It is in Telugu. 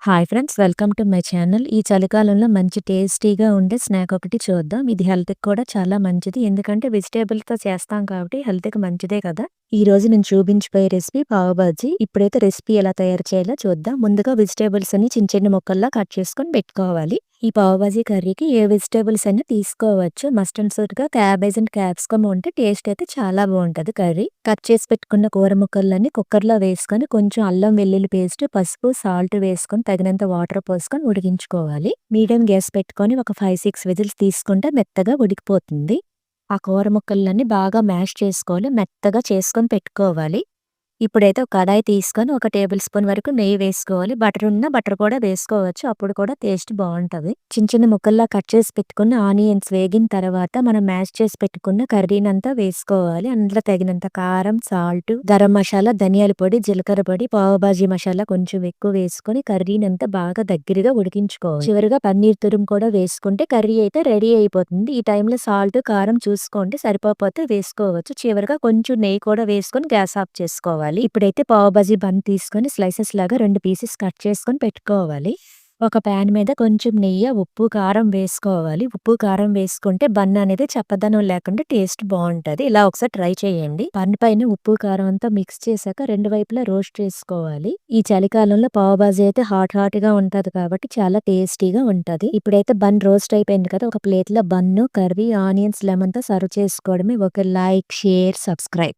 Hi friends, welcome to my channel. ఈ చలికాలంలో మంచి టేస్టీగా ఉండే స్నాక్ ఒకటి చూద్దాం. ఇది హెల్త్‌కి కూడా చాలా మంచిది. ఎందుకంటే వెజిటబుల్స్‌తో చేస్తాం కాబట్టి హెల్త్‌కి మంచిదే కదా! ఈరోజు నేను చూపించబోయే రెసిపీ పావు బాజీ. ఇప్పుడైతే రెసిపీ ఎలా తయారు చేయాలో చూద్దాం. ముందుగా వెజిటబుల్స్ అన్ని చిన్న చిన్న ముక్కల్లా కట్ చేసుకొని పెట్టుకోవాలి. ఈ పావు బాజీ కర్రీకి ఏ వెజిటబుల్స్ అయినా తీసుకోవచ్చు. మస్ట్ అండ్ షుడ్‌గా క్యాబేజ్ అండ్ క్యాప్సికమ్ ఉంటే టేస్ట్ అయితే చాలా బావుంటది కర్రీ. కట్ చేసి పెట్టుకున్న కూర ముక్కలన్నీ కుక్కర్‌లో వేసుకొని కొంచెం అల్లం వెల్లుల్లి పేస్ట్, పసుపు, సాల్ట్ వేసుకొని తగినంత వాటర్ పోసుకొని ఉడికించుకోవాలి. మీడియం గ్యాస్ పెట్టుకొని ఒక 5, 6 విజిల్స్ తీసుకుంటే మెత్తగా ఉడికిపోతుంది. ఆ కూర ముక్కలన్నీ బాగా మ్యాష్ చేసుకోవాలి. మెత్తగా చేసుకొని పెట్టుకోవాలి. ఇప్పుడైతే ఒక కడాయి తీసుకొని ఒక టేబుల్ స్పూన్ వరకు నెయ్యి వేసుకోవాలి. బటర్ ఉన్నా బటర్ కూడా వేసుకోవచ్చు. అప్పుడు కూడా టేస్ట్ బావుంటది. చిన్న చిన్న ముక్కల్లా కట్ చేసి పెట్టుకున్న ఆనియన్స్ వేగిన తర్వాత మనం మ్యాష్ చేసి పెట్టుకున్న కర్రీనంతా వేసుకోవాలి. అందులో తగినంత కారం, సాల్ట్, గరం మసాలా, ధనియాల పొడి, జీలకర్ర పొడి, పావు బాజీ మసాలా కొంచెం ఎక్కువ వేసుకొని కర్రీనంతా బాగా దగ్గరగా ఉడికించుకోవాలి. చివరగా పన్నీర్ తురుము కూడా వేసుకుంటే కర్రీ అయితే రెడీ అయిపోతుంది. ఈ టైంలో సాల్ట్, కారం చూసుకోండి. సరిపోకపోతే వేసుకోవచ్చు. చివరగా కొంచెం నెయ్యి కూడా వేసుకొని గ్యాస్ ఆఫ్ చేసుకోవాలి. ఇప్పుడైతే పావు బాజీ బన్ తీసుకొని స్లైసెస్ లాగా 2 పీసెస్ కట్ చేసుకొని పెట్టుకోవాలి. ఒక ప్యాన్ మీద కొంచెం నెయ్యి, ఉప్పు, కారం వేసుకోవాలి. ఉప్పు, కారం వేసుకుంటే బన్ అనేది చప్పదనం లేకుండా టేస్ట్ బావుంటది. ఇలా ఒకసారి ట్రై చేయండి. బన్ పైన ఉప్పు, కారం అంతా మిక్స్ చేశాక 2 వైపులా రోస్ట్ చేసుకోవాలి. ఈ చలికాలంలో పావు బాజీ అయితే హాట్‌గా ఉంటది కాబట్టి చాలా టేస్టీగా ఉంటది. ఇప్పుడైతే బన్ రోస్ట్ అయిపోయింది కదా! ఒక ప్లేట్‌లో బన్ను, కర్రీ, ఆనియన్స్, లెమన్‌తో సర్వ్ చేసుకోవడమే. Okay, like, share, subscribe.